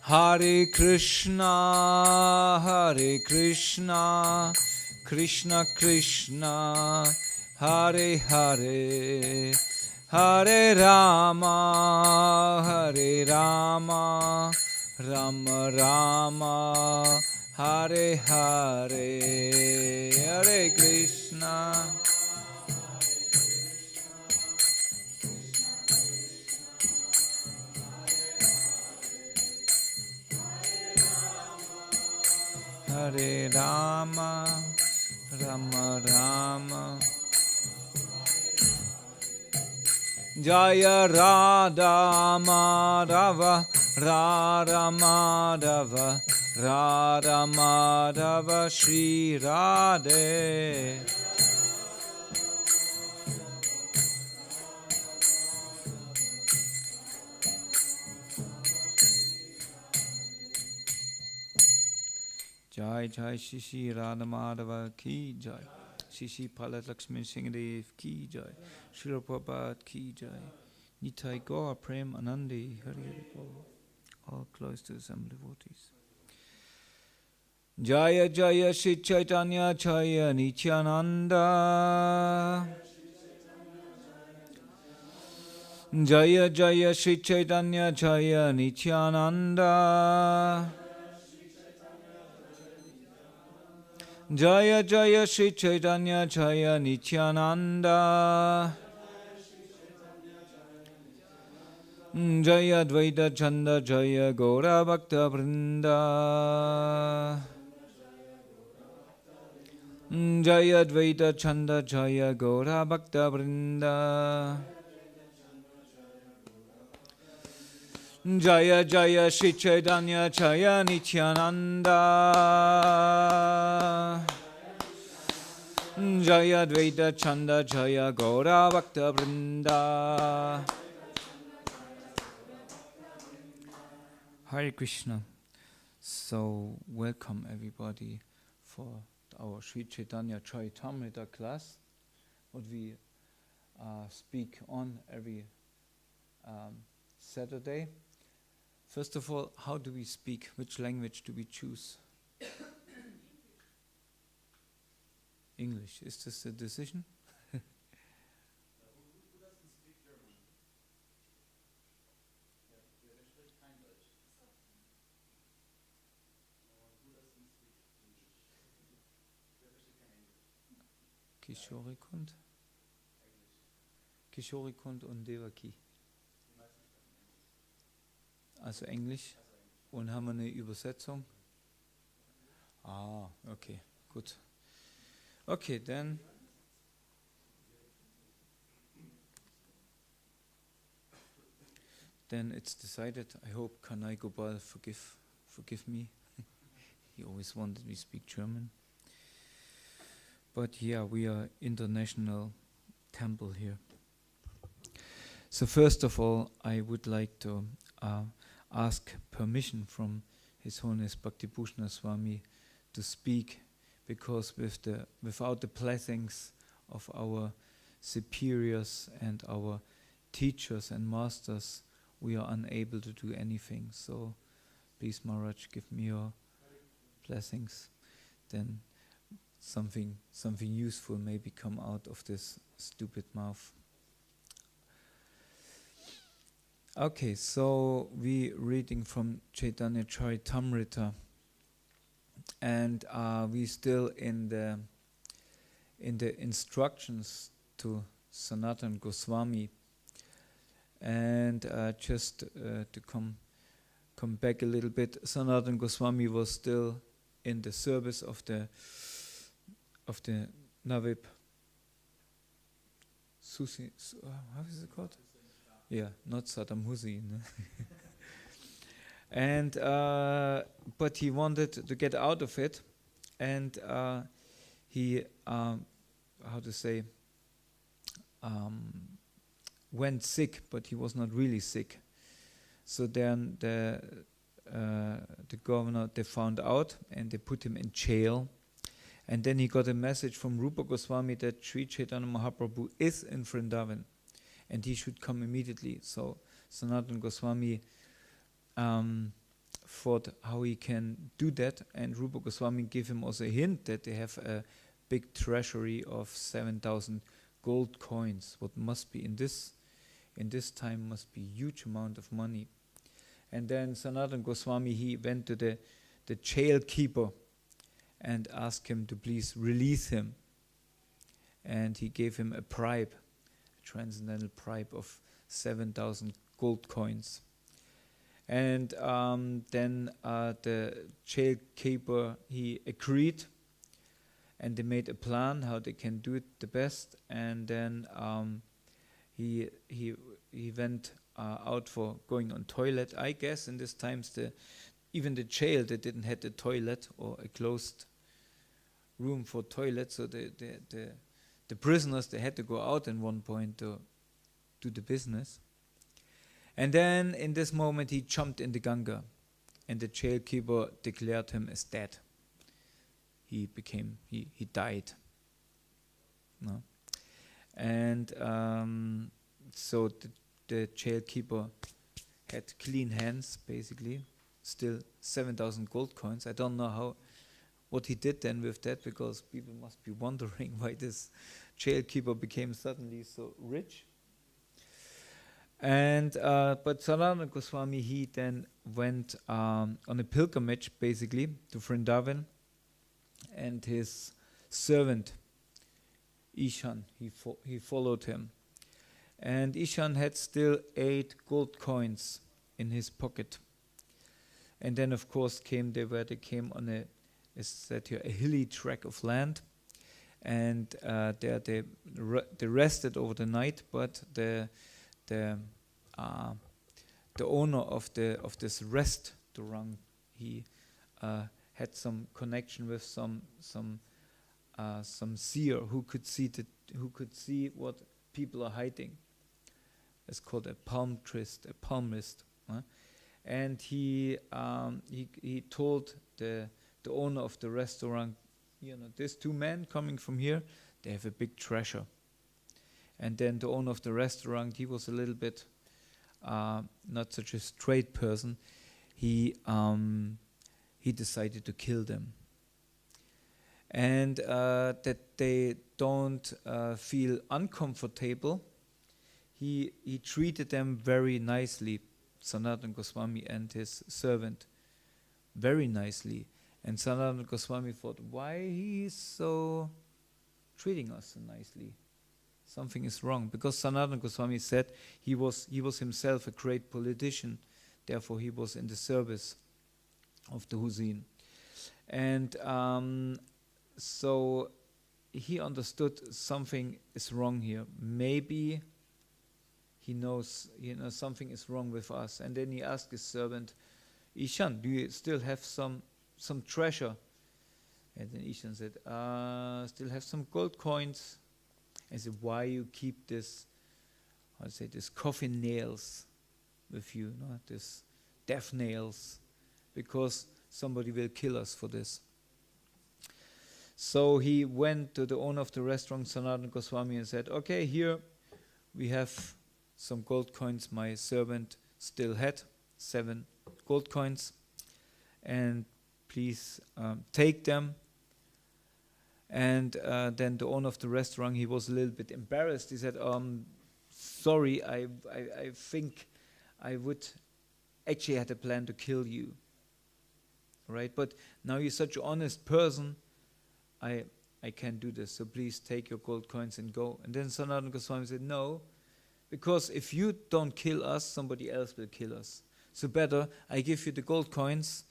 Hare Krishna, Hare Krishna, Krishna Krishna, Hare Hare, Hare Rama, Hare Rama, Rama Rama, Hare Hare, Hare Krishna. Hare Rama, Rama Rama. Jaya Radha Madhava, Radha Madhava, Radha Madhava, Shri Radhe. Jai Jai Shishi Radha Madhava Ki Jai, Shishi Palat Lakshmi Singhadev Ki Jai, Srila Prabhupada Ki Jai, Nitai Gaur Prem Anandi Hari Hari Bol. All close to assembly devotees. Jaya Jaya Shri Caitanya Jaya Nityananda. Jaya Jaya Shri Caitanya Jaya Nityananda. Jaya Jaya Shri Caitanya Jaya Nityananda. Jaya Dvaita Chanda Jaya Gaura Bhakta Vrinda. Jaya Dvaita Chanda Jaya Gaura Bhakta Vrinda. Jaya Jaya Shri Caitanya Jaya Nityananda. Jaya Dvaita Chanda Jaya Gaura Bhakta Vrinda. Hare Krishna. So welcome everybody for our Sri Caitanya-caritāmṛta class, what we speak on every Saturday. First of all, how do we speak? Which language do we choose? English. Is this a decision? Who doesn't speak German? Wer spricht kein Deutsch? Who doesn't speak English? Wer versteht kein Englisch? Kishori Kund. Kishori Kund und Devaki. Also Englisch. Und haben wir eine Übersetzung? Ah, okay, gut. Okay, then. Then it's decided. I hope Kanai Gopala forgive me. He always wanted me speak German. But yeah, we are international temple here. So first of all, I would like to ask permission from His Holiness Bhaktibhushan Swami to speak, because without the blessings of our superiors and our teachers and masters, we are unable to do anything. So please, Maharaj, give me your blessings. Then something useful maybe come out of this stupid mouth. Okay, so we reading from Caitanya-caritāmṛta, and we still in the instructions to Sanatana Goswami, and just to come back a little bit, Sanatana Goswami was still in the service of the Navib Susi. How is it called? Yeah, not Saddam Hussein. And but he wanted to get out of it, and he went sick, but he was not really sick. So then the governor, they found out, and they put him in jail. And then he got a message from Rupa Goswami that Sri Chaitanya Mahaprabhu is in Vrindavan, and he should come immediately. So Sanatana Goswami thought how he can do that, and Rupa Goswami gave him also a hint that they have a big treasury of 7,000 gold coins. What must be in this time must be huge amount of money. And then Sanatana Goswami, he went to the jail keeper and asked him to please release him. And he gave him a bribe, a transcendental bribe of 7,000 gold coins. And then the jail keeper, he agreed, and they made a plan how they can do it the best. And then he went out for going on toilet. I guess in these times even the jail, they didn't have a toilet or a closed room for toilet, so the prisoners, they had to go out at one point to do the business. And then in this moment he jumped in the Ganga, and the jail keeper declared him as dead. He died. No? And so the jail keeper had clean hands, basically, still 7,000 gold coins. I don't know what he did then with that, because people must be wondering why this jail keeper became suddenly so rich. And but Sanatana Goswami, he then went on a pilgrimage, basically, to Vrindavan, and his servant Ishan, he followed him. And Ishan had still 8 gold coins in his pocket. And then, of course, they came on a hilly tract of land, and there they rested over the night. But the owner of this restaurant, he had some connection with some seer who could see what people are hiding. It's called a palmist. And he told the owner of the restaurant, there's 2 men coming from here, they have a big treasure. And then the owner of the restaurant, he was a little bit not such a straight person. He decided to kill them. And that they don't feel uncomfortable, he treated them very nicely, Sanatana Goswami and his servant, very nicely. And Sanatana Goswami thought, why he is so treating us so nicely? Something is wrong. Because Sanatana Goswami said he was himself a great politician, therefore he was in the service of the Husain. And so he understood something is wrong here. Maybe he knows, something is wrong with us. And then he asked his servant, Ishan, do you still have some treasure? And then Ishan said, still have some gold coins. I said, why you keep this coffin nails with you, this death nails? Because somebody will kill us for this. So he went to the owner of the restaurant, Sanatana Goswami, and said, okay, here we have some gold coins my servant still had, 7 gold coins, and please take them. And then the owner of the restaurant, he was a little bit embarrassed. He said, sorry, I think I would actually had a plan to kill you. Right? But now you're such an honest person, I can't do this, so please take your gold coins and go. And then Sanatana Goswami said, no, because if you don't kill us, somebody else will kill us. So better, I give you the gold coins,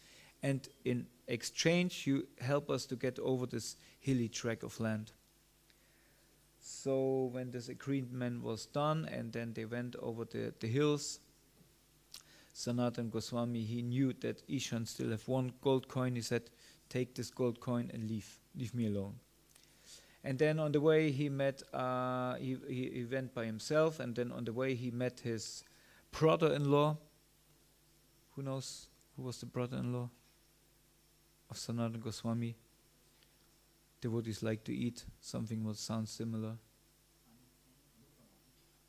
and in exchange, you help us to get over this hilly tract of land. So when this agreement was done, and then they went over the hills, Sanatana Goswami, he knew that Ishan still have 1 gold coin. He said, take this gold coin and leave me alone. And then on the way he met, he went by himself, and then on the way he met his brother-in-law. Who knows who was the brother-in-law of Sanatana Goswami? Devotees like to eat something what sounds similar.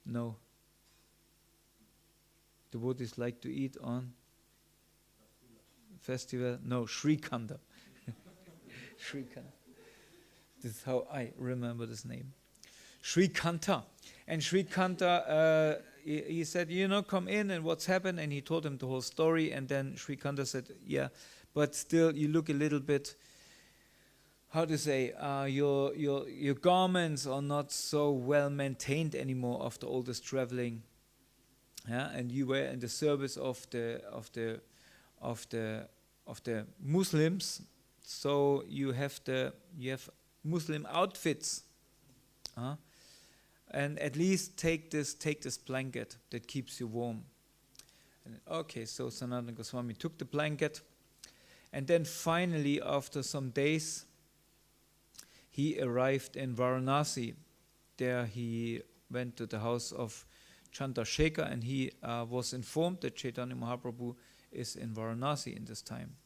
No. Devotees like to eat on festival. No, Shrikanta. Shrikanta. This is how I remember this name. Shrikanta. And Shrikanta, he said, come in and what's happened? And he told him the whole story. And then Shrikanta said, yeah, but still you look a little bit, how to say, your garments are not so well maintained anymore after all this traveling. Yeah, and you were in the service of the Muslims, so you have Muslim outfits. And at least take this blanket that keeps you warm. And okay, so Sanatana Goswami took the blanket, and then finally, after some days, he arrived in Varanasi. There he went to the house of Chandrasekhar, and he was informed that Chaitanya Mahaprabhu is in Varanasi in this time.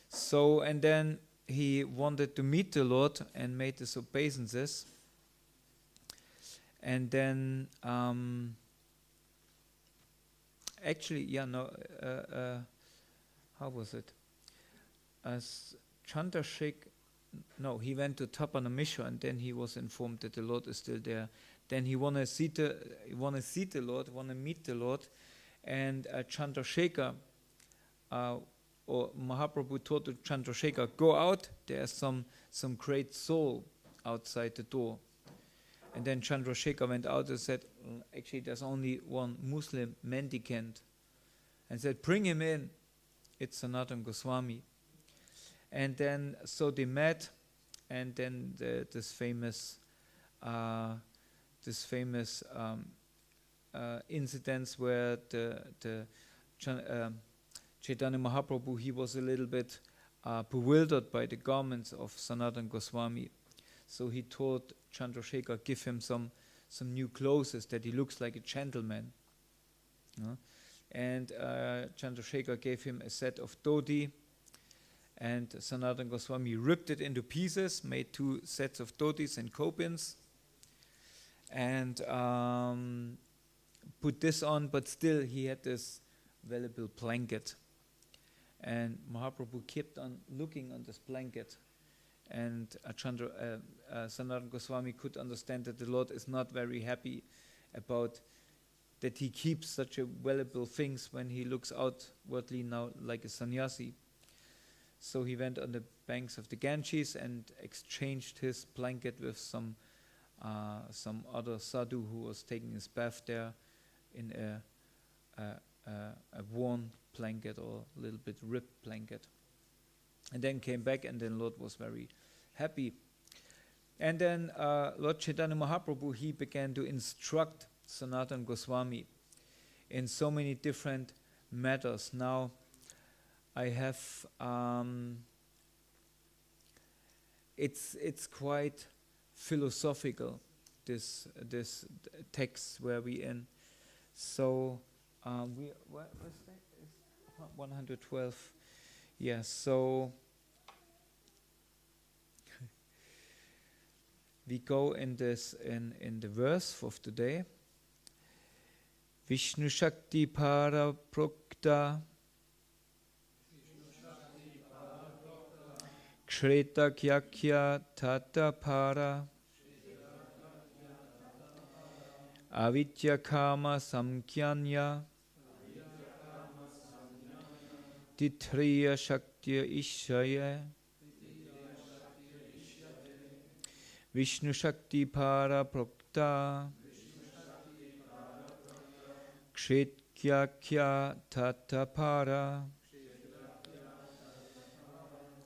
So, and then he wanted to meet the Lord and made his obeisances. And then, how was it? As Chandrasekhar, he went to Tapana Mishra, and then he was informed that the Lord is still there. Then he want to see the Lord, want to meet the Lord, and Chandrasekhar, or Mahaprabhu told to Chandrasekhar, go out. There's some great soul outside the door. And then Chandrasekhar went out and said, actually there's only one Muslim mendicant. And said, bring him in. It's Sanatana Goswami. And then, so they met, and then this famous incidents where the Chaitanya Mahaprabhu, he was a little bit bewildered by the garments of Sanatana Goswami. So he told Chandrasekhar, give him some new clothes, that he looks like a gentleman. And Chandrasekhar gave him a set of dhoti, and Sanatana Goswami ripped it into pieces, made 2 sets of dhotis and kopins, and put this on, but still he had this valuable blanket. And Mahaprabhu kept on looking on this blanket. And Sanatana Goswami could understand that the Lord is not very happy about that he keeps such a valuable things when he looks outwardly now like a sannyasi. So he went on the banks of the Ganges and exchanged his blanket with some other sadhu who was taking his bath there in a worn blanket or a little bit ripped blanket. And then came back, and then Lord was very happy. And then Lord Chaitanya Mahaprabhu, he began to instruct Sanatana Goswami in so many different matters. Now I have, it's quite philosophical, this text where we in. So what was that? 112. Yeah, so we go in the verse of today. Vishnu Shakti Para Prokta Kreta Kyakya Tata Para Avidya Kama Samkyanya Titriya Shaktiya Ishaya Vishnu Shakti Para Prokta Kshetkya Tata Para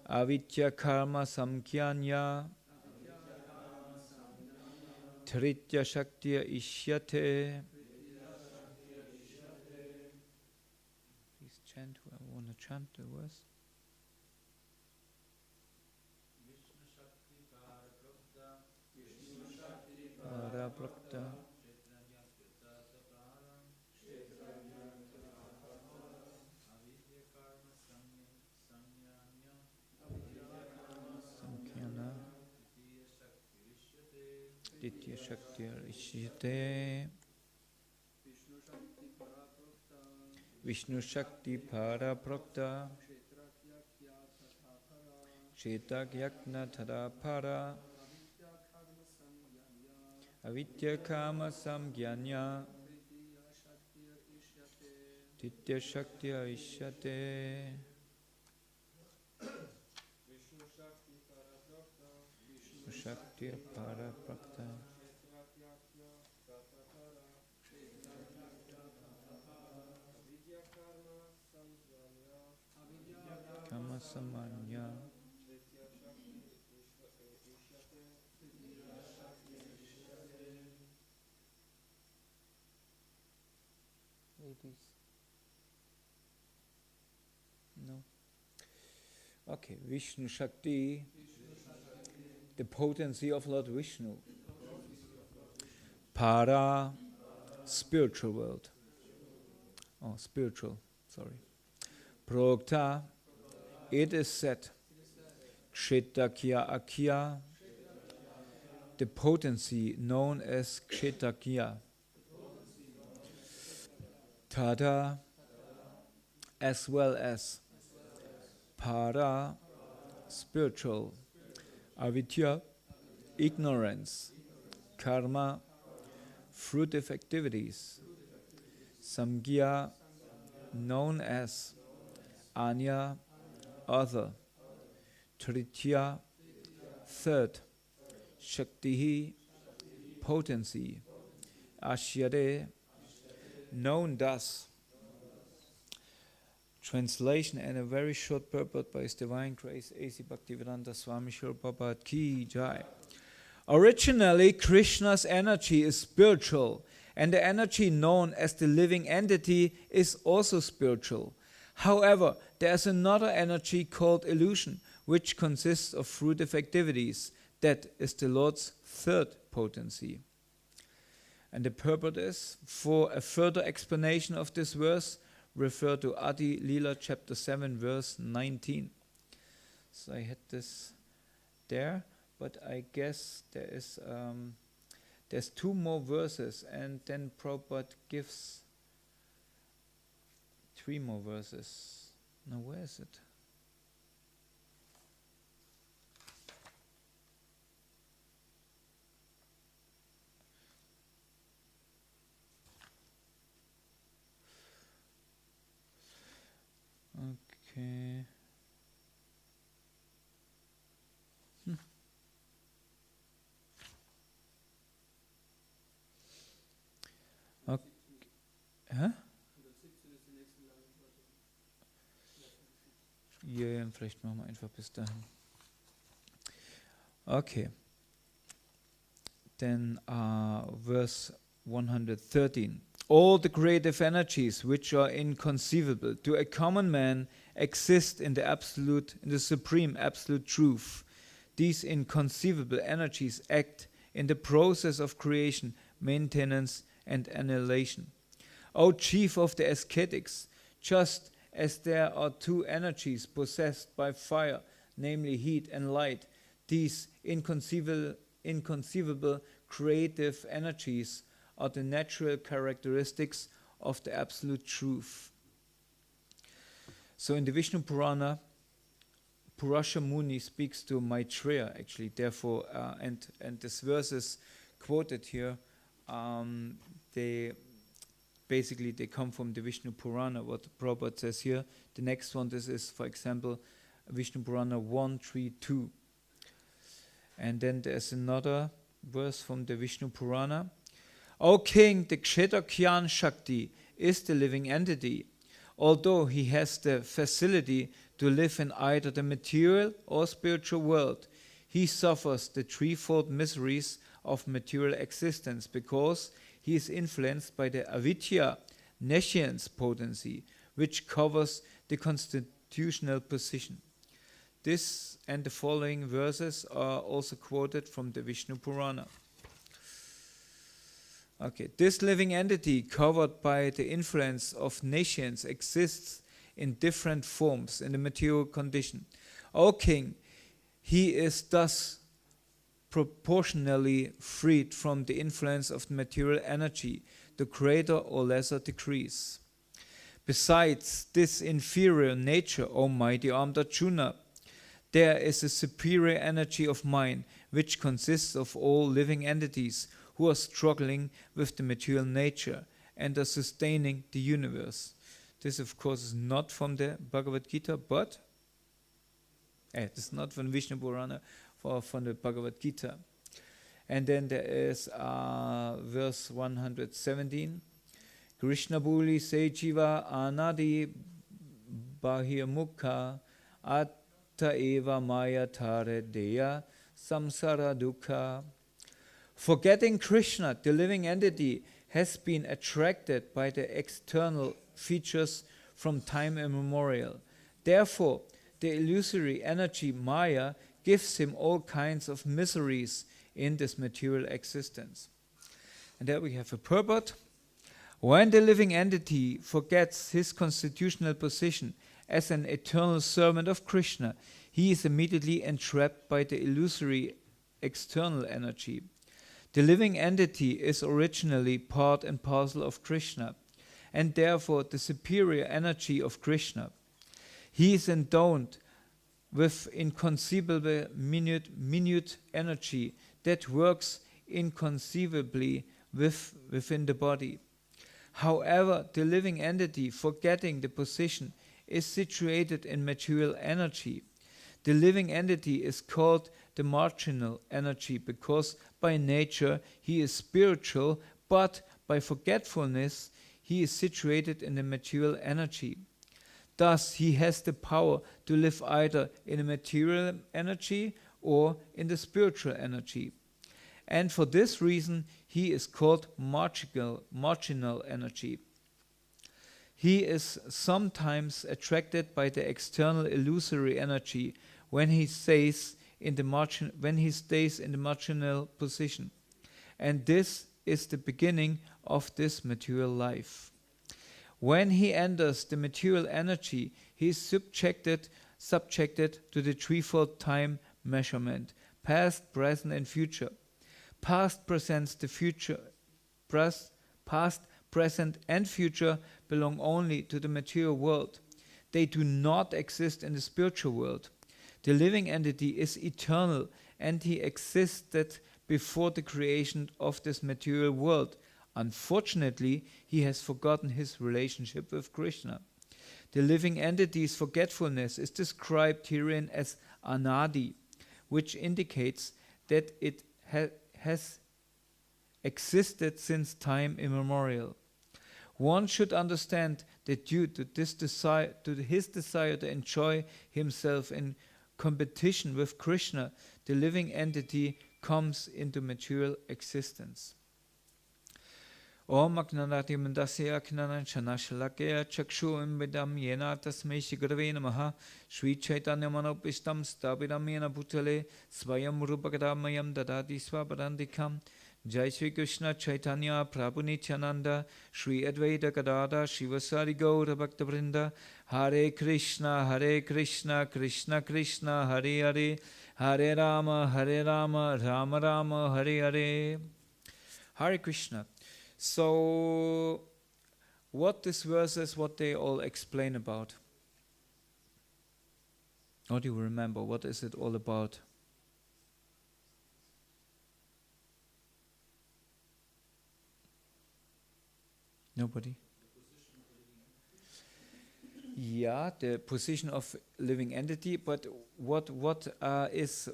Avidya Karma Samkyanya Tritya Shaktiya Ishyate. Please chant who I want to chant the verse. Para Prakta Samkyana Ditya Shakti Ishyate Vishnu Shakti Para Prakta Chetak-yagna tada para avidya kama samgyanya titya shaktiya ishyate. Shaktiya paraprakta kama samanya. Ladies. No. Okay, Vishnu Shakti, the potency of Lord Vishnu. Para, spiritual world. Oh, spiritual, sorry. Prokta, it is said. Caitanya-caritāmṛta, the potency known as Caitanya. Tada, as well as. Para, spiritual. Avidya, ignorance. Karma, fruitive activities. Samgya, known as. Anya, other. Tritya, third. Shakti, potency. Ashyade, known thus. Translation and a very short purport by His Divine Grace A.C. Bhaktivedanta Swami Srila Prabhupada Ki Jai. Originally, Krishna's energy is spiritual, and the energy known as the living entity is also spiritual. However, there is another energy called illusion, which consists of fruitive activities. That is the Lord's third potency. And the purport is, for a further explanation of this verse, refer to Madhya-līlā chapter 7 verse 19. So I had this there, but I guess there is there's two more verses, and then Prabhupada gives three more verses. Now where is it? Okay. Okay. Huh? Ja, vielleicht machen wir einfach bis dahin. Okay. Then verse 113. All the creative energies which are inconceivable to a common man exist in the absolute, in the supreme absolute truth. These inconceivable energies act in the process of creation, maintenance, and annihilation. O chief of the ascetics, just as there are two energies possessed by fire, namely heat and light, these inconceivable creative energies are the natural characteristics of the absolute truth. So in the Vishnu Purana, Purusha Muni speaks to Maitreya actually, therefore, and this verse is quoted here. They come from the Vishnu Purana, what Prabhupada says here. The next one, this is, for example, Vishnu Purana 132. And then there's another verse from the Vishnu Purana. O king, the Kshetra Shakti is the living entity. Although he has the facility to live in either the material or spiritual world, he suffers the threefold miseries of material existence because he is influenced by the avidya, nescience potency, which covers the constitutional position. This and the following verses are also quoted from the Vishnu Purana. Okay, this living entity covered by the influence of nescience exists in different forms in the material condition. O king, he is thus proportionally freed from the influence of the material energy to greater or lesser degrees. Besides this inferior nature, O mighty armed Arjuna, there is a superior energy of mind, which consists of all living entities who are struggling with the material nature and are sustaining the universe. This, of course, is not from the Bhagavad Gita, but it's not from Vishnu Purana, from the Bhagavad Gita. And then there is verse 117. Krishna Buli Se Jiva Anadi Bahirmukha Atta Eva Maya Tare Deya Samsara Dukkha. Forgetting Krishna, the living entity, has been attracted by the external features from time immemorial. Therefore, the illusory energy Maya gives him all kinds of miseries in this material existence. And there we have a purport. When the living entity forgets his constitutional position as an eternal servant of Krishna, he is immediately entrapped by the illusory external energy. The living entity is originally part and parcel of Krishna, and therefore the superior energy of Krishna. He is endowed with inconceivable minute energy that works inconceivably within the body. However, the living entity, forgetting the position, is situated in material energy. The living entity is called the marginal energy because by nature he is spiritual, but by forgetfulness he is situated in the material energy. Thus, he has the power to live either in the material energy or in the spiritual energy. And for this reason, he is called marginal energy. He is sometimes attracted by the external illusory energy when he stays in the marginal position. And this is the beginning of this material life. When he enters the material energy, he is subjected to the threefold time measurement: past, present, and future. Past, present, and future belong only to the material world. They do not exist in the spiritual world. The living entity is eternal, and he existed before the creation of this material world. Unfortunately, he has forgotten his relationship with Krishna. The living entity's forgetfulness is described herein as anadi, which indicates that it has existed since time immemorial. One should understand that due to his desire to enjoy himself in competition with Krishna, the living entity comes into material existence. Om Agnanati Mandasya Aknanan Shanashalakya Chakshu Imbidam Yena Tasmei Shigrave Namaha Sri Chaitanya Manopistam Stabidam Yena Bhutale Svayam Rupakadamayam Dadati Swaparandikam Jai Sri Krishna Chaitanya Prabhu Nityananda Sri Advaita Gadada Shivasari Gaura Bhakta Vrinda Hare Krishna Krishna Krishna Hare Hare Hare Rama Rama Rama Hare Hare. Hare Krishna. So, what this verse is, what they all explain about? Or do you remember? What is it all about? Nobody? Yeah, the position of living entity. But what is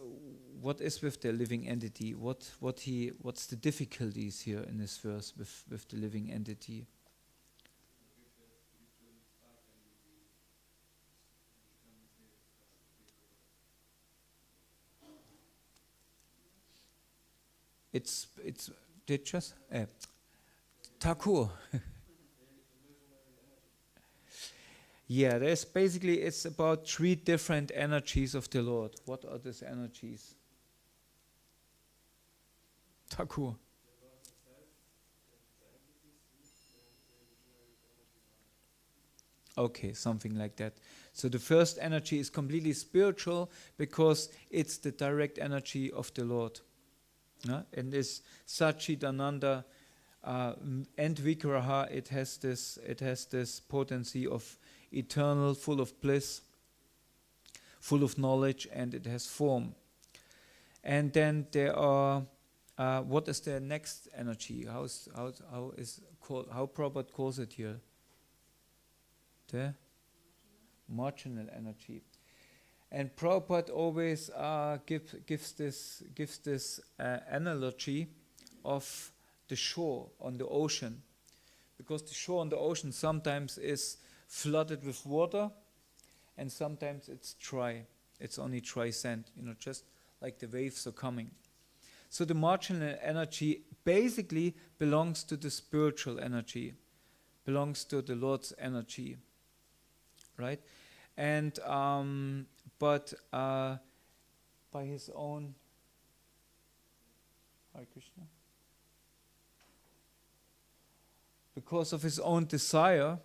with the living entity? What's the difficulties here in this verse with the living entity? It's just Thakur. Yeah, there's basically, it's about three different energies of the Lord. What are these energies? Thakur. Okay, something like that. So the first energy is completely spiritual because it's the direct energy of the Lord. And this Satchidananda and Vigraha, it has this potency of eternal, full of bliss. full of knowledge, and it has form. And then there are, what is the next energy? How Prabhupada calls it here? The marginal energy. And Prabhupada always gives this analogy of the shore on the ocean, because the shore on the ocean sometimes is flooded with water, and sometimes it's dry. It's only dry sand, just like the waves are coming. So the marginal energy basically belongs to the spiritual energy, belongs to the Lord's energy, right? And but by his own, Hare Krishna, because of his own desire,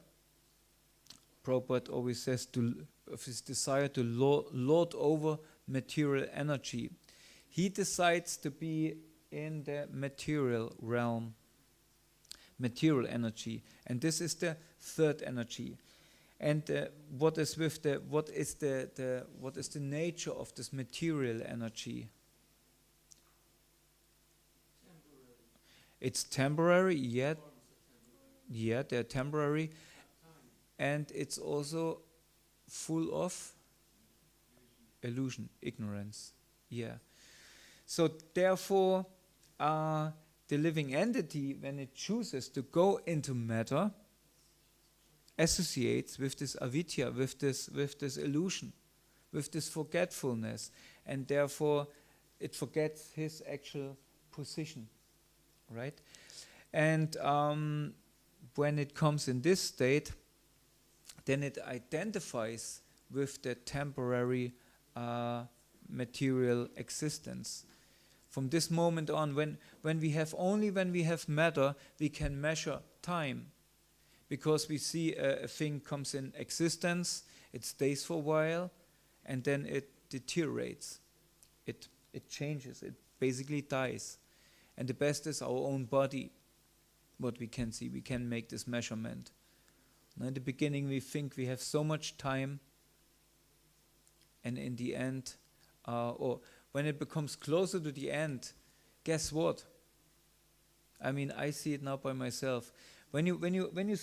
Prabhupada always says of his desire to lord over material energy, he decides to be in the material realm, material energy, and this is the third energy. And what is the nature of this material energy? Temporary. It's temporary, yet they're temporary, and it's also full of illusion, ignorance. Yeah. So therefore, the living entity, when it chooses to go into matter, associates with this avidya, with this illusion, with this forgetfulness, and therefore it forgets his actual position, right? And when it comes in this state, then it identifies with the temporary material existence. From this moment on, when we have matter, we can measure time. Because we see a thing comes in existence, it stays for a while, and then it deteriorates. It changes, it basically dies. And the best is our own body, what we can see. We can make this measurement. Now in the beginning we think we have so much time, and in the end, or when it becomes closer to the end, guess what? I mean, I see it now by myself. When you're a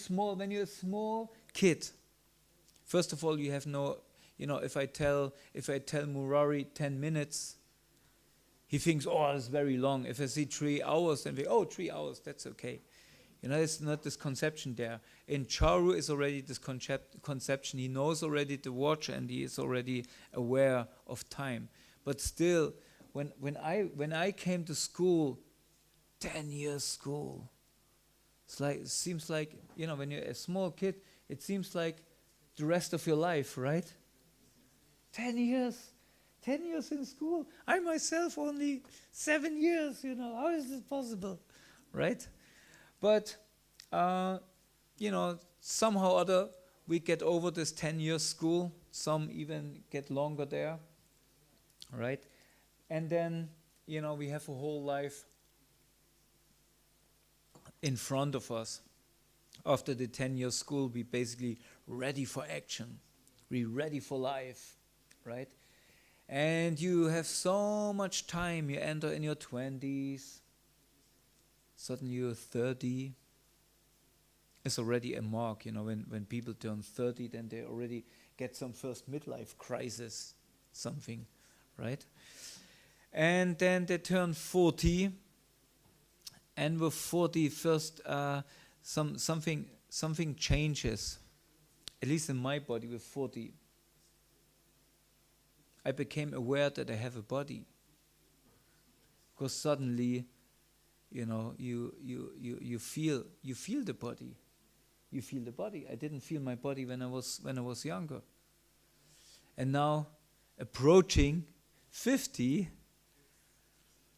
small kid, first of all, you have no, if I tell Murari 10 minutes, he thinks, oh, it's very long. If I see 3 hours, then 3 hours, that's okay. It's not this conception there. In Charu is already this conception. He knows already the watch, and he is already aware of time. But still, when I came to school, 10 years school, it seems like, when you're a small kid, it seems like the rest of your life, right? 10 years in school. I myself only 7 years, how is this possible, right? But, somehow or other, we get over this 10 years school. Some even get longer there, right? And then, we have a whole life in front of us. After the 10 years school, we basically ready for action. We're ready for life, right? And you have so much time. You enter in your 20s. Suddenly you're 30. It's already a mark, when people turn 30, then they already get some first midlife crisis, something, right? And then they turn 40. And with 40, first something changes. At least in my body, with 40, I became aware that I have a body. Because suddenly, you feel the body. You feel the body. I didn't feel my body when I was younger. And now, approaching 50.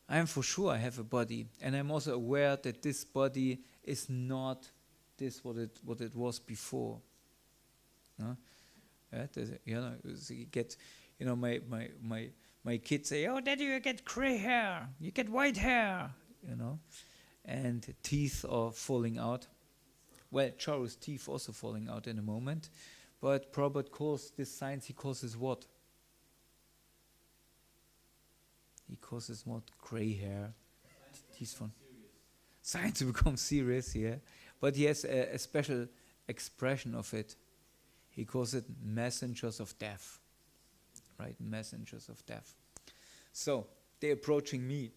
I'm for sure I have a body, and I'm also aware that this body is not this what it was before. You get, my kids say, "Oh, Daddy, you get gray hair, you get white hair," and teeth are falling out. Well, Charu's teeth also falling out in a moment, but Prabhupada calls this science. He calls this what? because it's not gray hair. He's from science becomes serious, yeah. But he has a special expression of it. He calls it messengers of death, right? Messengers of death. So they're approaching me,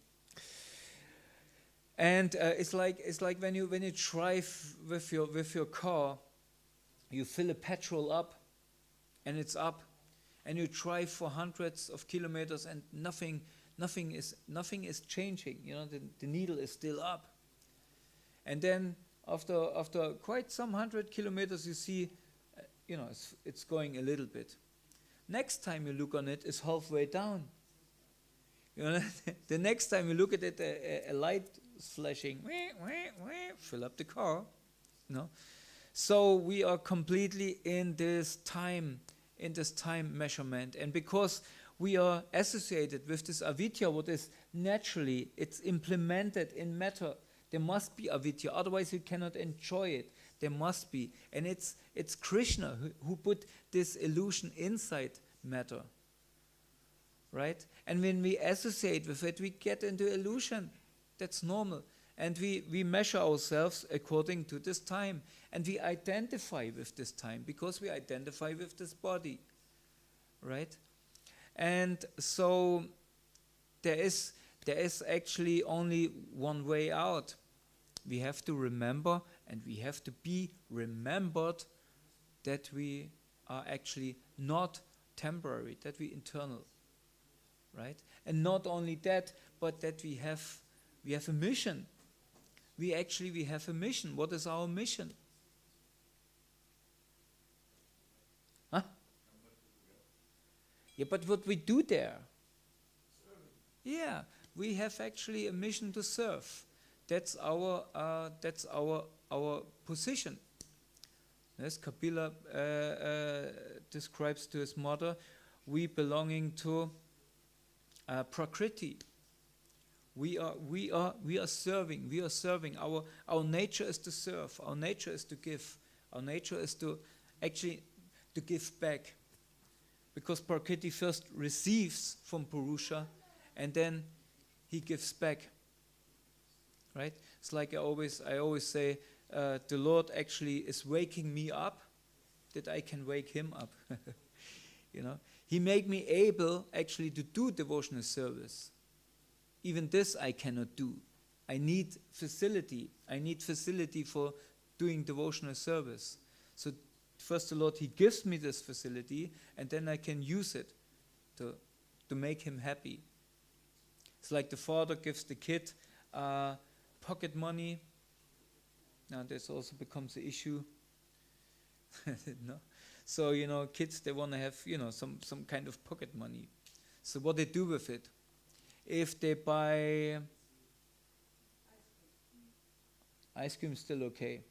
and it's like when you drive with your car, you fill a petrol up, and it's up, and you drive for hundreds of kilometers, and nothing is changing. You know, the needle is still up, and then after quite some 100 kilometers, you see, it's going a little bit. Next time you look on it, it's halfway down. You know, the next time you look at it, a light is flashing. Fill up the car. No, so we are completely in this time measurement, and because we are associated with this avidya, what is naturally, it's implemented in matter. There must be avidya, otherwise you cannot enjoy it. There must be, and it's Krishna who put this illusion inside matter, right? And when we associate with it, we get into illusion. That's normal, and we measure ourselves according to this time, and we identify with this time because we identify with this body, right? And so there is actually only one way out. We have to remember, and we have to be remembered, that we are actually not temporary, that we internal, right? And not only that, but that we have a mission. We have a mission. What is our mission? Huh? Yeah, but what we do there? Yeah, we have actually a mission to serve. That's our position. Yes, Kapila describes to his mother, we belonging to Prakriti. We are serving. We are serving. Our nature is to serve. Our nature is to give. Our nature is to give back. Because Prakriti first receives from Purusha, and then he gives back. Right? It's like I always say, the Lord actually is waking me up, that I can wake him up. You know, he made me able actually to do devotional service. Even this I cannot do. I need facility. I need facility for doing devotional service. So first the Lord, he gives me this facility, and then I can use it to make him happy. It's like the father gives the kid pocket money. Now this also becomes an issue. No? So, kids, they want to have, some kind of pocket money. So what they do with it? If they buy ice cream, still okay.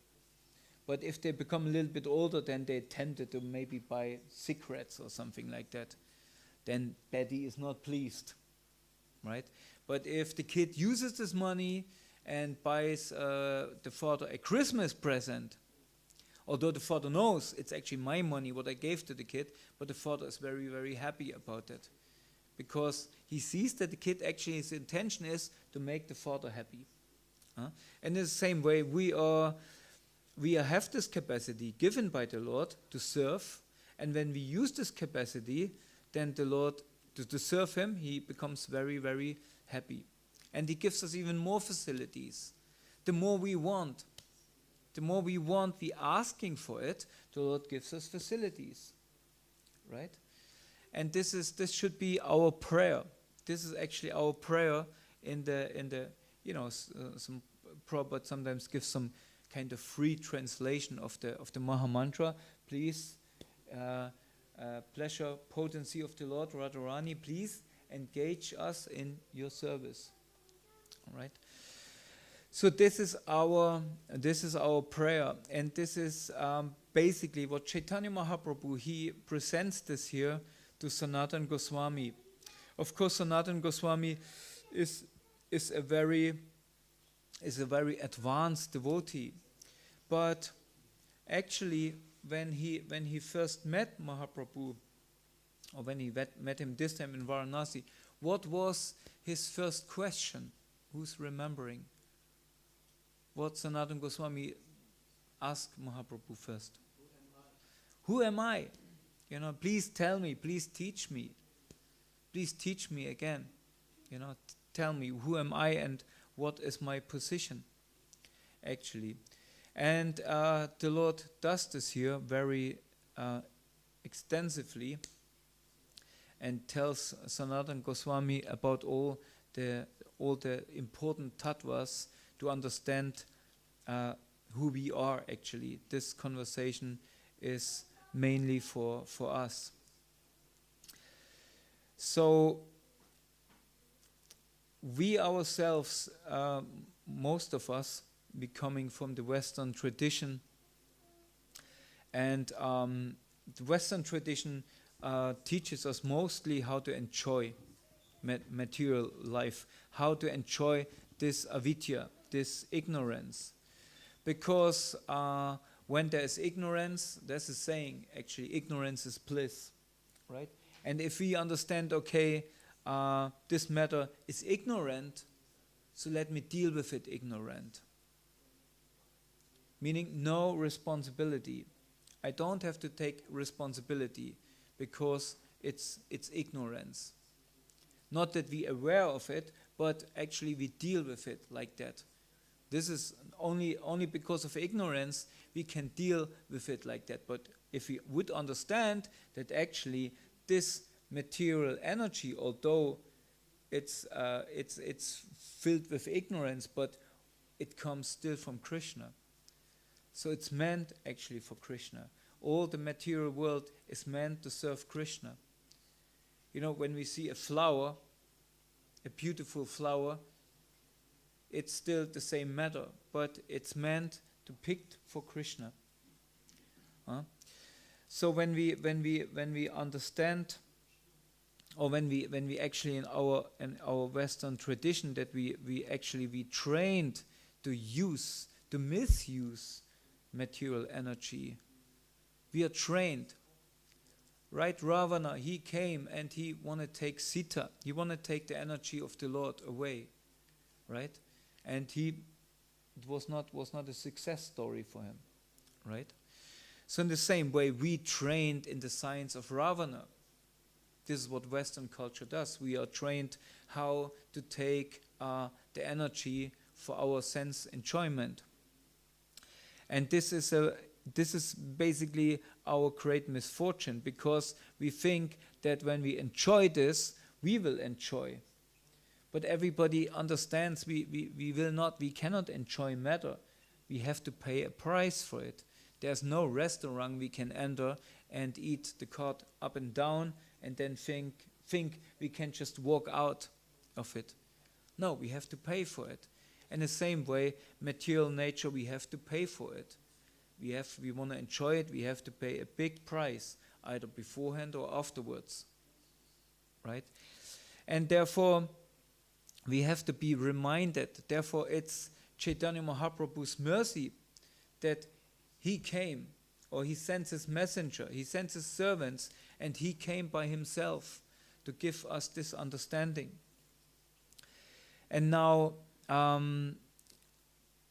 But if they become a little bit older, then they're tempted to maybe buy cigarettes or something like that. Then Daddy is not pleased, right? But if the kid uses this money and buys the father a Christmas present, although the father knows it's actually my money, what I gave to the kid, but the father is very, very happy about it. Because he sees that the kid actually, his intention is to make the father happy. And in the same way, we have this capacity given by the Lord to serve, and when we use this capacity, then the Lord, to serve him, he becomes very, very happy. And he gives us even more facilities. The more we want, we asking for it, the Lord gives us facilities. Right? And this should be our prayer. This is actually our prayer in the some Prabhupada sometimes gives some kind of free translation of the Maha Mantra. Please, pleasure, potency of the Lord, Radharani, please engage us in your service. All right. So this is our prayer, and this is basically what Chaitanya Mahaprabhu, he presents this here to Sanatana Goswami. Of course, Sanatana Goswami is a very advanced devotee, but actually when he first met Mahaprabhu, or when he met him this time in Varanasi, what was his first question? Who's remembering? What Sanatana Goswami asked Mahaprabhu first? Who am I? You know, please tell me, please teach me. Please teach me again. You know, tell me, who am I and what is my position, actually. And the Lord does this here very extensively and tells Sanatana Goswami about all the important tattvas to understand who we are, actually. This conversation is mainly for us. So we ourselves, most of us, we coming from the Western tradition, and the Western tradition teaches us mostly how to enjoy material life, how to enjoy this avidya, this ignorance. Because when there is ignorance, there's a saying, actually, ignorance is bliss, right? And if we understand, okay, this matter is ignorant, so let me deal with it ignorant. Meaning no responsibility. I don't have to take responsibility because it's ignorance. Not that we are aware of it, but actually we deal with it like that. This is only because of ignorance we can deal with it like that. But if we would understand that actually this material energy, although it's filled with ignorance, but it comes still from Krishna. So it's meant actually for Krishna. All the material world is meant to serve Krishna. You know, when we see a flower, a beautiful flower, it's still the same matter, but it's meant to pick for Krishna. So when we understand, or when we actually in our Western tradition that we trained to misuse material energy. We are trained. Right? Ravana, he came and he wanted to take Sita. He wanted to take the energy of the Lord away. Right? And it was not a success story for him. Right? So in the same way, we trained in the science of Ravana. This is what Western culture does. We are trained how to take the energy for our sense enjoyment. And this is basically our great misfortune, because we think that when we enjoy this, we will enjoy. But everybody understands we cannot enjoy matter. We have to pay a price for it. There's no restaurant we can enter and eat the cart up and down and then think we can just walk out of it. No, we have to pay for it. In the same way, material nature, we have to pay for it. We want to enjoy it, we have to pay a big price, either beforehand or afterwards. Right? And therefore, we have to be reminded, therefore it's Chaitanya Mahaprabhu's mercy that he came, or he sent his messenger, he sent his servants, and he came by himself to give us this understanding. And now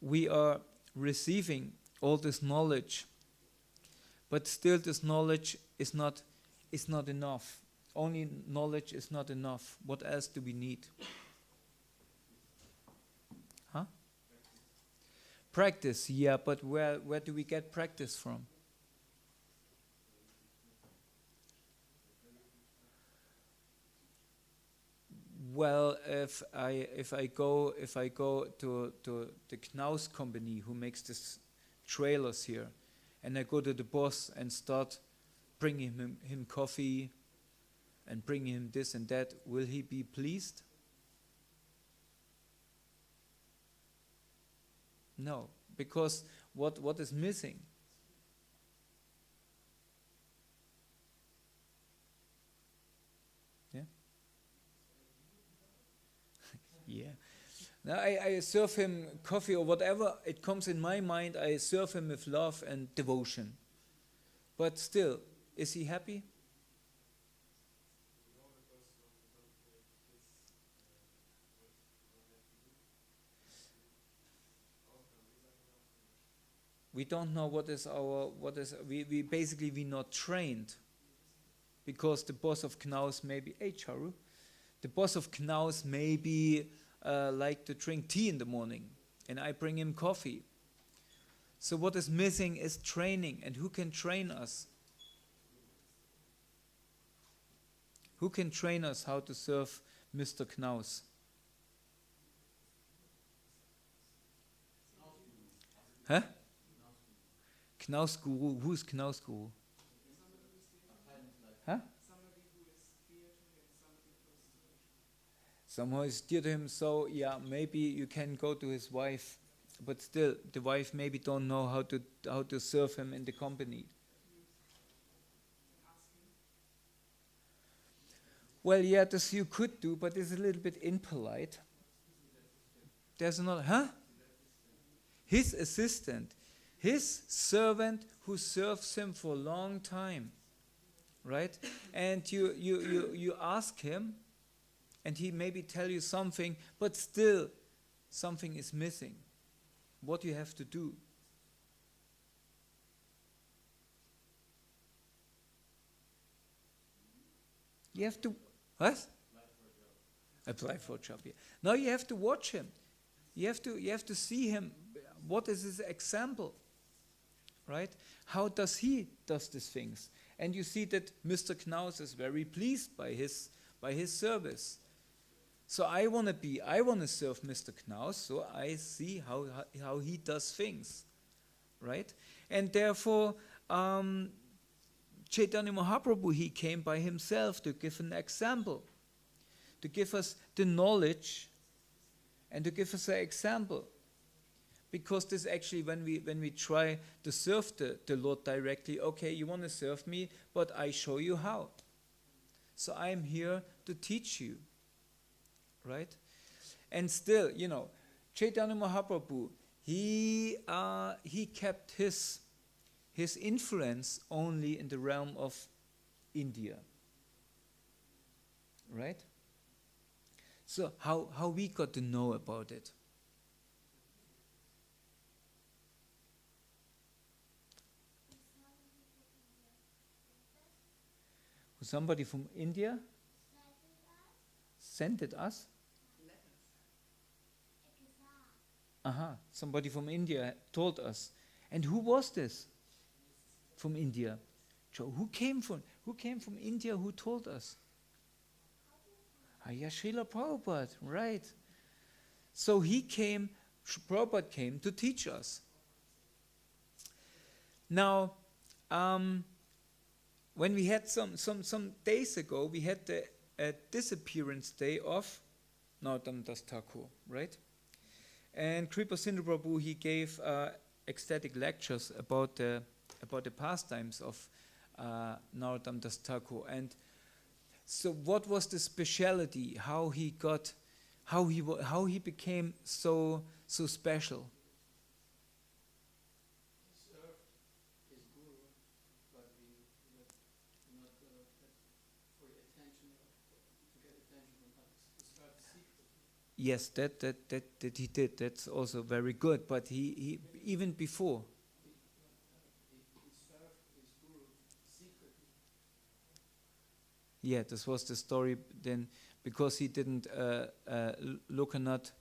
we are receiving all this knowledge, but still this knowledge is not enough. Only knowledge is not enough. What else do we need? Huh? Practice, yeah, but where do we get practice from? Well, if I go to the Knaus company who makes this trailers here, and I go to the boss and start bringing him coffee and bringing him this and that, will he be pleased? No, because what is missing? Yeah. Yeah. Now I serve him coffee or whatever it comes in my mind. I serve him with love and devotion. But still, is he happy? we don't know we basically we're not trained, because the boss of Knaus maybe, hey Charu, the boss of Knaus maybe like to drink tea in the morning, and I bring him coffee. So what is missing is training. And who can train us? Who can train us how to serve Mr. Knaus? Huh? Knaus Guru. Who is Knaus Guru? Huh? Someone is dear to him, so yeah, maybe you can go to his wife, but still, the wife maybe don't know how to serve him in the company. Well, yeah, this you could do, but it's a little bit impolite. There's another, huh? His assistant, his servant who serves him for a long time, right? And you ask him, and he maybe tell you something, but still something is missing. What you have to do? You have to, what? Apply for a job. Yeah. Now you have to watch him. You have to see him. What is his example? Right? How does he does these things? And you see that Mr. Knaus is very pleased by his service. So I want to serve Mr. Knaus, so I see how he does things, right? And therefore, Chaitanya Mahaprabhu, he came by himself to give an example, to give us the knowledge, and to give us an example. Because this actually, when we try to serve the Lord directly, okay, you want to serve me, but I show you how. So I am here to teach you. Right? And still, Chaitanya Mahaprabhu, he kept his influence only in the realm of India. Right? So how we got to know about it? Somebody from India sent it us? Somebody from India told us. And who was this from India? Who came from India who told us? Yeah, Srila Prabhupada, right. So Prabhupada came to teach us. Now, when we had some days ago, we had the disappearance day of Narottam Das Thakur, right? And Kripa Sindhu Prabhu, he gave ecstatic lectures about the pastimes of Narottam Das Thakur. And so, what was the speciality? How he became so special? He served his guru, but not for attention, to get attention from others. He served secretly. Yes, that he did. That's also very good. But he even before. He served his guru secretly. Yeah, this was the story then, because he didn't. Lokanath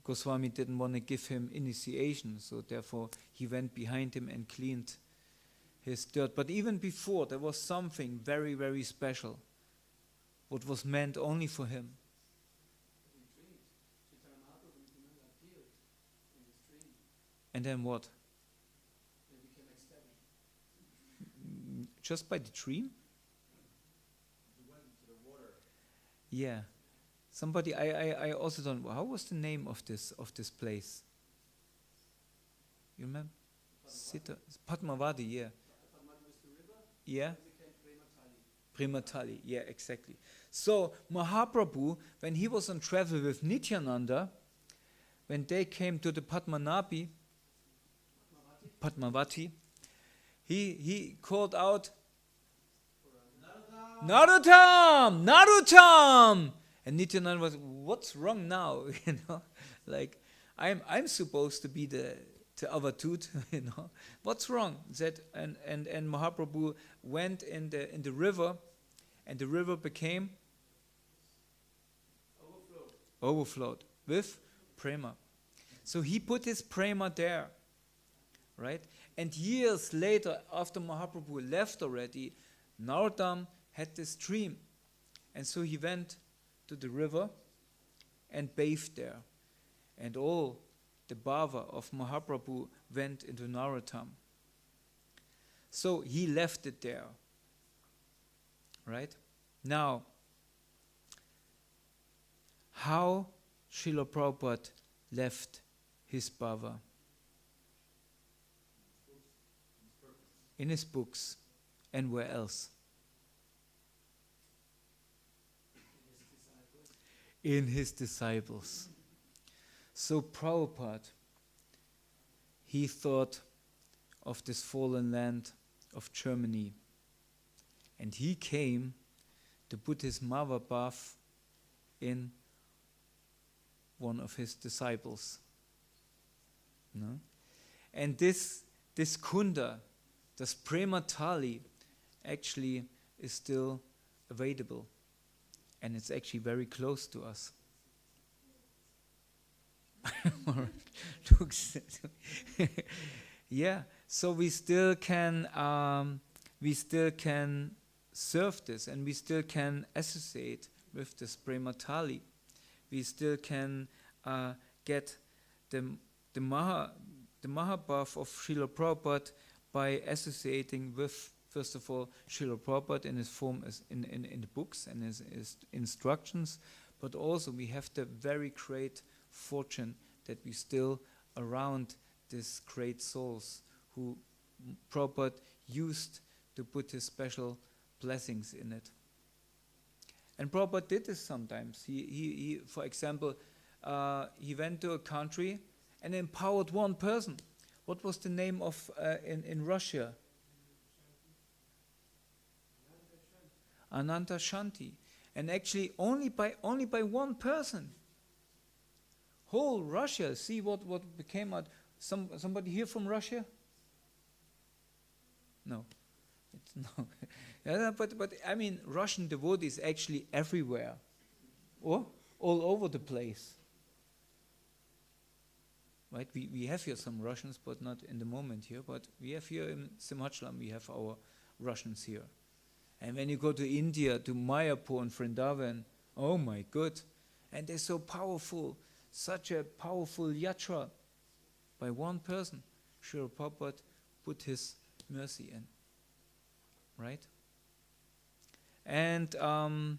Goswami didn't want to give him initiation, so therefore he went behind him and cleaned his dirt. But even before, there was something very, very special, what was meant only for him. And then what? They became ecstatic. Just by the dream? He went to the water. Yeah. Somebody, I also don't know. How was the name of this place? You remember? Padmavati, yeah. Padmavati was the river. Yeah. It became Prematali, yeah, exactly. So Mahaprabhu, when he was on travel with Nityananda, when they came to the Padmavati, he called out, Narottam! Narottam! And Nityananda was, what's wrong now? Like I'm supposed to be the avatut, What's wrong? That and Mahaprabhu went in the river, and the river became overflowed with prema. So he put his prema there, right? And years later, after Mahaprabhu left already, Narotam had this dream, and so he went to the river and bathed there, and all the bhava of Mahaprabhu went into Narottam. So he left it there. Right? Now, how Srila Prabhupada left his bhava? In his books. And where else? In his disciples. So Prabhupada, he thought of this fallen land of Germany, and he came to put his Mahabhav in one of his disciples. No? And this kunda, this prema thali, actually is still available, and it's actually very close to us. Yeah, so we still can serve this, and we still can associate with this prema thali. We still can get the Mahabhav of Srila Prabhupada by associating with, first of all, Srila Prabhupada in his form as in the books and his instructions, but also we have the very great fortune that we still around these great souls who Prabhupada used to put his special blessings in it. And Prabhupada did this sometimes. He for example, he went to a country and empowered one person. What was the name of in Russia? Ananta Shanti. And actually only by one person. Whole Russia, see what became out. Somebody here from Russia? No. It's no. Yeah, but I mean, Russian devotees actually everywhere. Or all over the place. Right? We have here some Russians, but not in the moment here. But we have here in Simhachalam, we have our Russians here. And when you go to India, to Mayapur and Vrindavan, oh my God. And they're so powerful. Such a powerful yatra by one person. Srila Prabhupada put his mercy in. Right? And I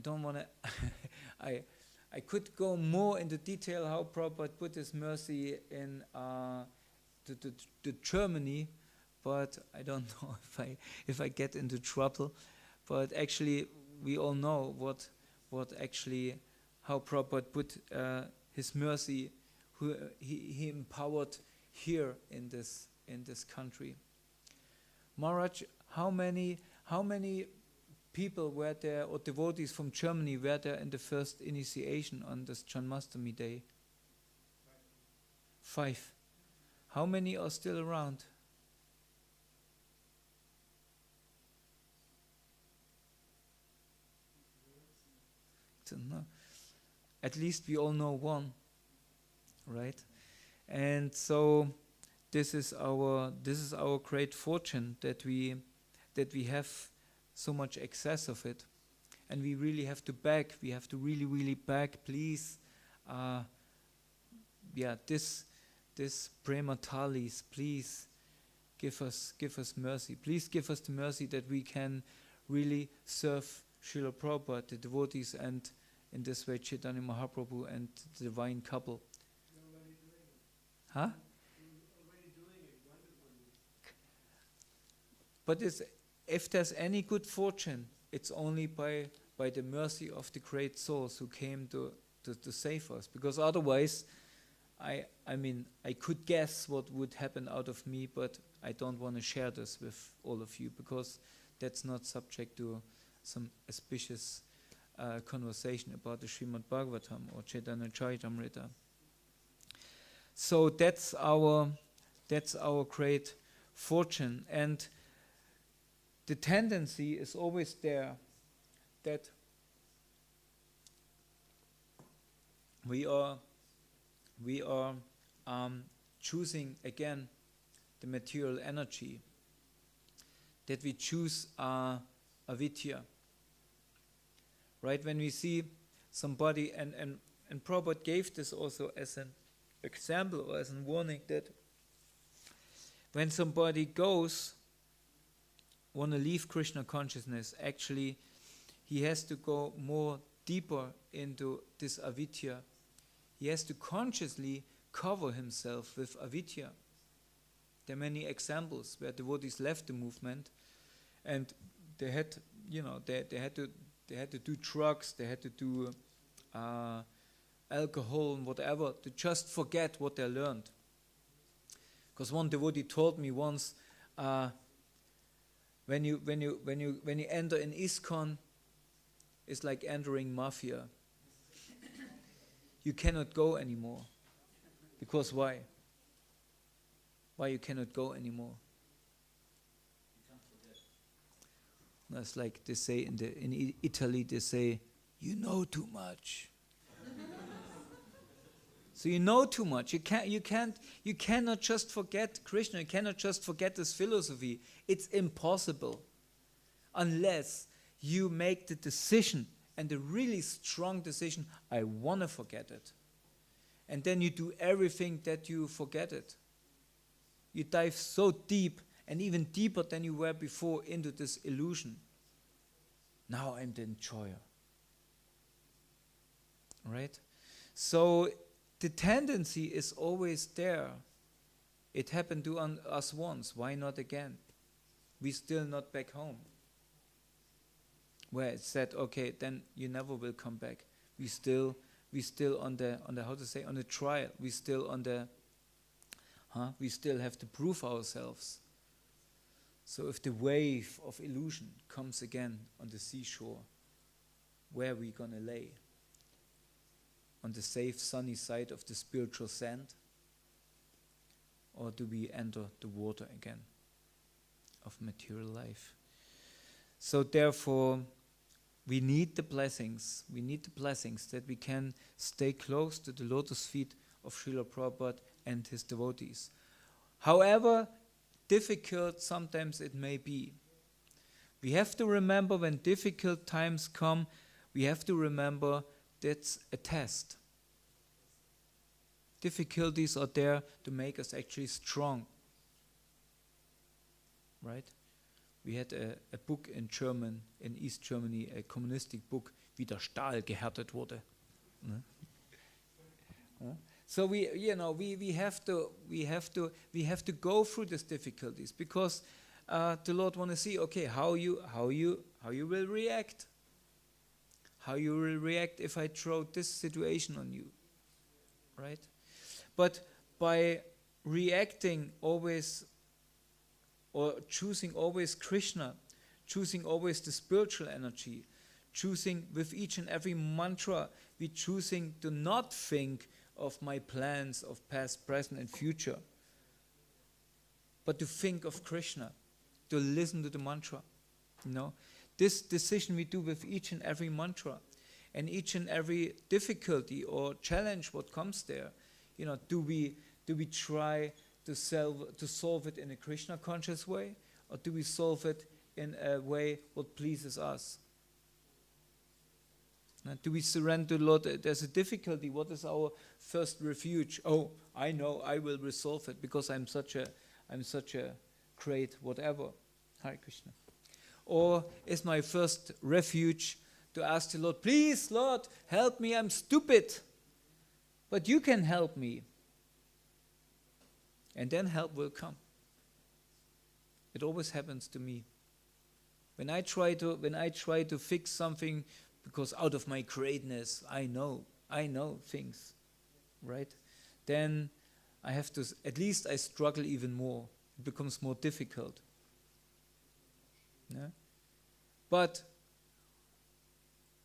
don't want to I could go more into detail how Prabhupada put his mercy in to Germany, but I don't know if I get into trouble. But actually we all know what actually how Prabhupada put his mercy, who he empowered here in this country. Maharaj, how many people were there, or devotees from Germany were there in the first initiation on this Janmashtami day? 5. How many are still around? No. At least we all know one, right? And so this is our great fortune that we have so much excess of it, and we really have to beg. We have to really beg. Please, this prema thalis. Please give us mercy. Please give us the mercy that we can really serve Srila Prabhupada, the devotees, and in this way Chaitanya Mahaprabhu and the divine couple. You're already doing it. Huh? You're already doing it wonderfully. But if there's any good fortune, it's only by the mercy of the great souls who came to save us. Because otherwise, I mean, I could guess what would happen out of me, but I don't want to share this with all of you, because that's not subject to some auspicious conversation about the Srimad Bhagavatam or Caitanya-caritāmṛta. So that's our great fortune. And the tendency is always there that we are choosing again the material energy, that we choose avidya. Right? When we see somebody, and Prabhupada gave this also as an example or as a warning, that when somebody want to leave Krishna consciousness, actually he has to go more deeper into this avidya. He has to consciously cover himself with avidya. There are many examples where devotees left the movement, and they had, they had to do drugs, they had to do alcohol and whatever to just forget what they learned. Because one devotee told me once, when you enter in ISKCON, it's like entering mafia. You cannot go anymore. Because why? Why you cannot go anymore? That's like they say in Italy, they say, you know too much. So you know too much. You cannot just forget Krishna. You cannot just forget this philosophy. It's impossible, unless you make the decision, and a really strong decision. I want to forget it, and then you do everything that you forget it. You dive so deep, and even deeper than you were before, into this illusion. Now I'm the enjoyer. Right? So the tendency is always there. It happened to us once. Why not again? We still not back home. Where it said, okay, then you never will come back. We still on the how to say, on the trial. We still on the we still have to prove ourselves. So if the wave of illusion comes again on the seashore, where are we gonna lay? On the safe sunny side of the spiritual sand? Or do we enter the water again of material life? So therefore, we need the blessings. We need the blessings that we can stay close to the lotus feet of Srila Prabhupada and his devotees. However difficult sometimes it may be, we have to remember, when difficult times come, we have to remember that's a test. Difficulties are there to make us actually strong. Right? We had a book in German, in East Germany, a communistic book, wie der Stahl gehärtet wurde. So we have to go through these difficulties, because the Lord want to see, okay, how you will react. How you will react if I throw this situation on you, right? But by reacting always, or choosing always Krishna, choosing always the spiritual energy, choosing with each and every mantra, we choosing to not think of my plans of past, present and future, but to think of Krishna, to listen to the mantra. This decision we do with each and every mantra, and each and every difficulty or challenge what comes there. Do we try to solve it in a Krishna conscious way, or do we solve it in a way what pleases us? Do we surrender to the Lord? There's a difficulty. What is our first refuge? Oh, I know, I will resolve it because I'm such a great whatever. Hare Krishna. Or is my first refuge to ask the Lord, please, Lord, help me, I'm stupid, but you can help me. And then help will come. It always happens to me. When I try to fix something, because out of my greatness, I know things, right? Then I have to, at least I struggle even more. It becomes more difficult. Yeah? But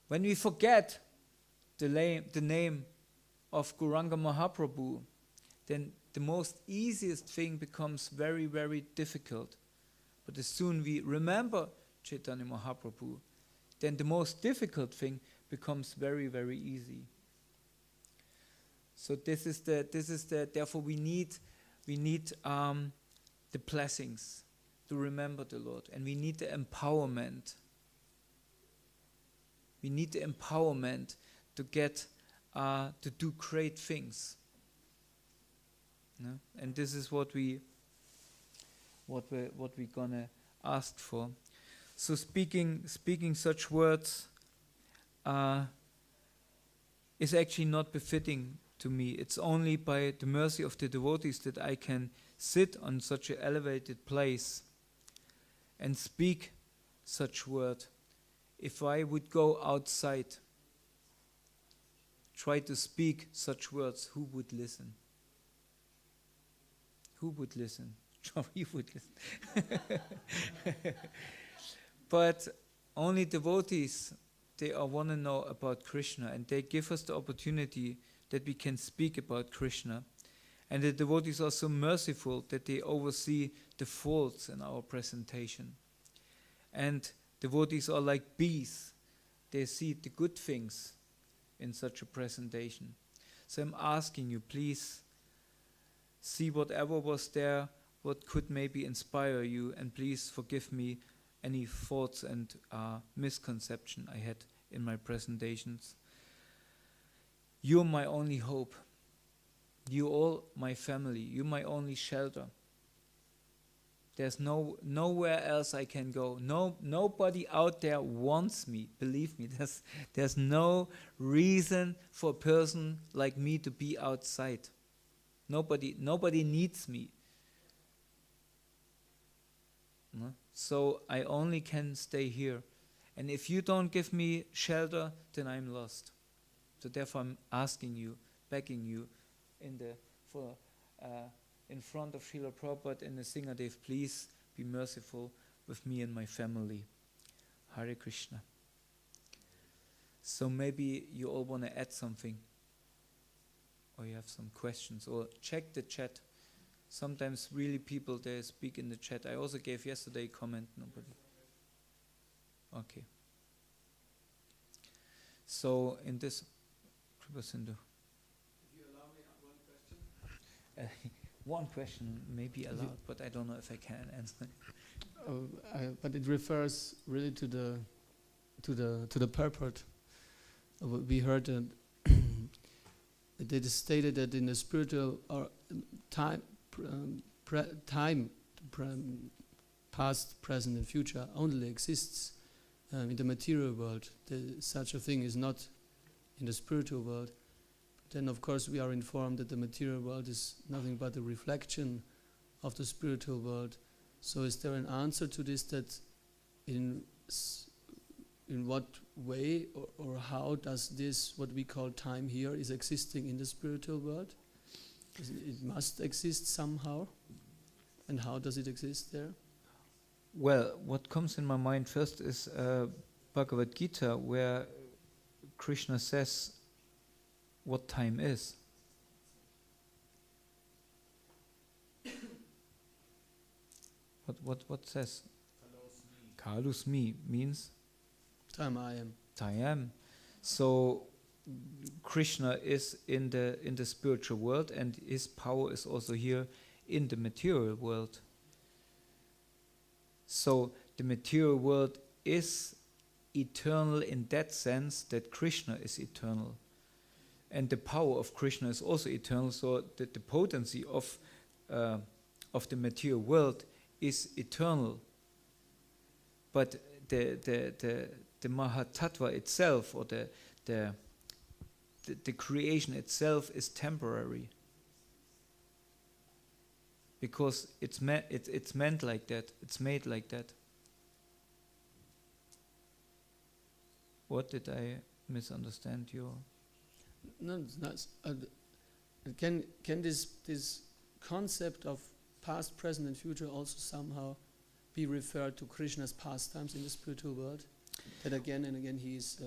when we forget the name of Gauranga Mahaprabhu, then the most easiest thing becomes very, very difficult. But as soon we remember Chaitanya Mahaprabhu, then the most difficult thing becomes very, very easy. So therefore we need the blessings to remember the Lord, and we need the empowerment. We need the empowerment to get to do great things. No? And this is what we're gonna ask for. So speaking such words is actually not befitting to me. It's only by the mercy of the devotees that I can sit on such an elevated place and speak such word. If I would go outside, try to speak such words, who would listen? Who would listen? You would listen. But only devotees, they want to know about Krishna, and they give us the opportunity that we can speak about Krishna. And the devotees are so merciful that they oversee the faults in our presentation. And devotees are like bees. They see the good things in such a presentation. So I'm asking you, please see whatever was there, what could maybe inspire you, and please forgive me any thoughts and misconception I had in my presentations. You're my only hope. You all my family. You're my only shelter. There's nowhere else I can go. Nobody out there wants me. Believe me, there's no reason for a person like me to be outside. Nobody needs me. No? So I only can stay here. And if you don't give me shelter, then I'm lost. So therefore I'm asking you, begging you, in front of Srila Prabhupada and the Singadev, please be merciful with me and my family. Hare Krishna. So maybe you all want to add something, or you have some questions, or check the chat. Sometimes really people, they speak in the chat. I also gave yesterday a comment, nobody. Okay. So in this, Kripa Sindhu. If you allow me one question. One question may be allowed, but I don't know if I can answer. But it refers really to the purport. We heard that it is stated that in the spiritual time, past, present, and future only exists in the material world. Such a thing is not in the spiritual world. Then of course we are informed that the material world is nothing but a reflection of the spiritual world. So is there an answer to this, that in what way or how does this, what we call time here, is existing in the spiritual world? It must exist somehow. And how does it exist there? Well, what comes in my mind first is Bhagavad Gita, where Krishna says what time is. What says? Kalusmi means? Time I am. Time. So Krishna is in the spiritual world, and his power is also here in the material world. So the material world is eternal in that sense that Krishna is eternal. And the power of Krishna is also eternal, so that the potency of the material world is eternal. But the Mahatattva itself, or the creation itself, is temporary. Because it's meant like that, it's made like that. What did I misunderstand your? No, it's not. Can this concept of past, present, and future also somehow be referred to Krishna's pastimes in the spiritual world? That again and again he is.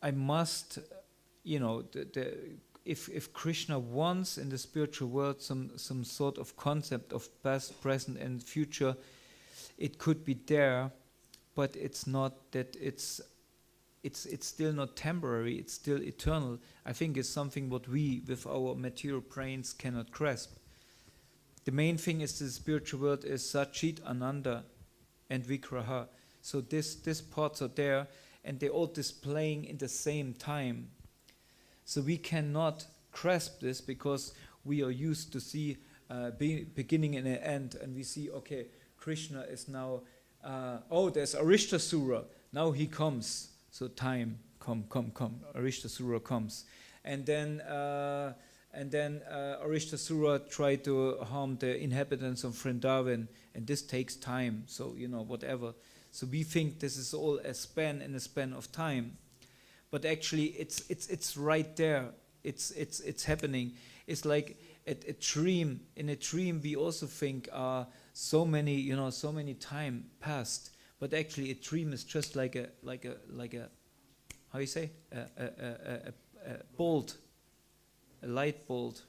I must, if Krishna wants in the spiritual world some sort of concept of past, present, and future, it could be there, but it's not that it's still not temporary, it's still eternal. I think it's something what we, with our material brains, cannot grasp. The main thing is the spiritual world is Satchit, Ananda, and Vigraha. So these parts are there, and they're all displaying in the same time. So we cannot grasp this because we are used to see beginning and an end, and we see, okay, Krishna is now, there's Arishtasura, now he comes. So time, come. Arishtasura comes, and then Arishtasura tried to harm the inhabitants of Vrindavan, and this takes time. So whatever. So we think this is all a span of time, but actually it's right there. It's happening. It's like a dream. In a dream, we also think so many time passed. But actually, a dream is just like a how you say, a bolt, a light bolt.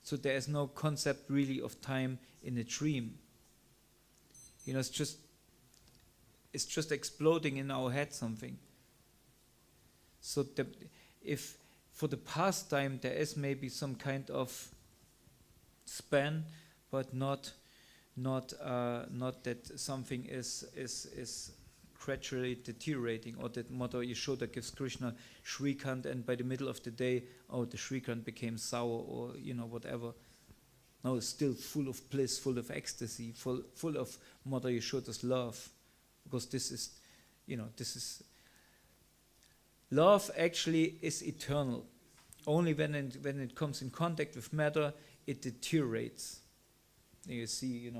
So there is no concept really of time in a dream. It's just exploding in our head something. So if for the past time there is maybe some kind of span, but not that something is gradually deteriorating, or that Mother Yashoda gives Krishna Shrikant, and by the middle of the day, the Shrikant became sour, or whatever. No, it's still full of bliss, full of ecstasy, full of Mother Yashoda's love, because this is love. Actually, is eternal. Only when it comes in contact with matter, it deteriorates. You see,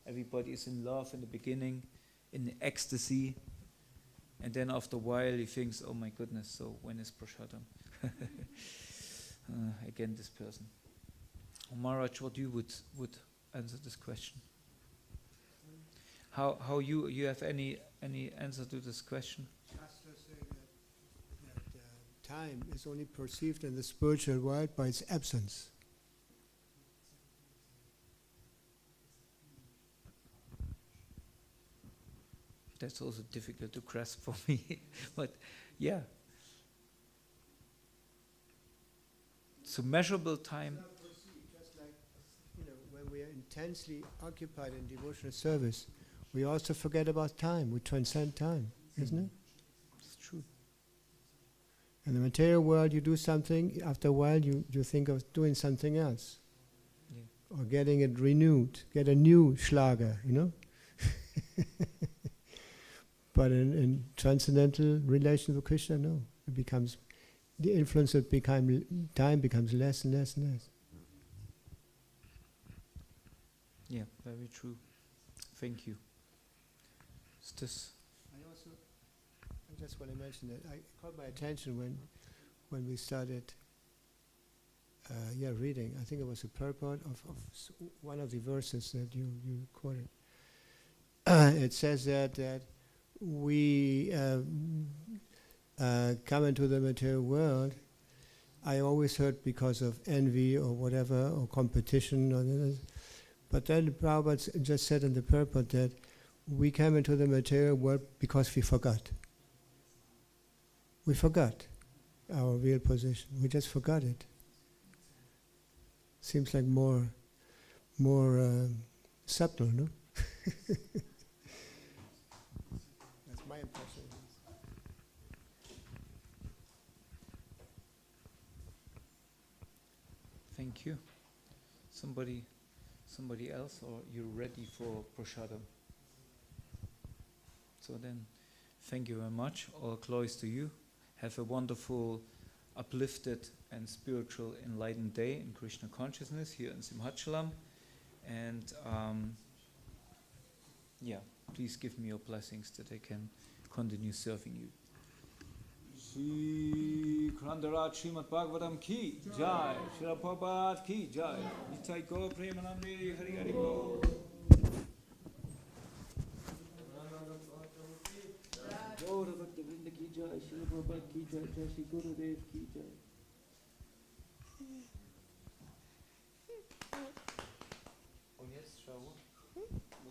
everybody is in love in the beginning, in ecstasy, and then after a while he thinks, oh my goodness, so when is Prasadam? Again, this person. Maharaj, what you would answer this question? How you have any answer to this question? Shastra say that time is only perceived in the spiritual world by its absence. That's also difficult to grasp for me, but yeah. So measurable time. Just like when we are intensely occupied in devotional service, we also forget about time. We transcend time, isn't it? It's true. In the material world, you do something. After a while, you think of doing something else, or getting it renewed, get a new Schlager, But in transcendental relation with Krishna, no. It becomes, the influence of time becomes less and less and less. Yeah, very true. Thank you. I just want to mention that I caught my attention when we started reading. I think it was a purport of one of the verses that you quoted. It says that we come into the material world. I always heard because of envy or whatever, or competition, but then Prabhupada just said in the purport that we came into the material world because we forgot. We forgot our real position. We just forgot it. Seems like more subtle, no? That's my impression. Thank you. Somebody else, or you're ready for prasadam? So then, thank you very much. All glories to you. Have a wonderful, uplifted and spiritual enlightened day in Krishna consciousness here in Simhachalam. And please give me your blessings that I can continue serving you. Shri Krandarat Srimad Bhagavatam ki jai, Shri Prabhupada ki jai, Nitai Gaur Premanande Hari Hari Gaur. Gaur Bhakta Vrinda ki jai. jai, Srila Prabhupada ki jai, Jai Shri Gurudev ki jai. Und jetzt schau.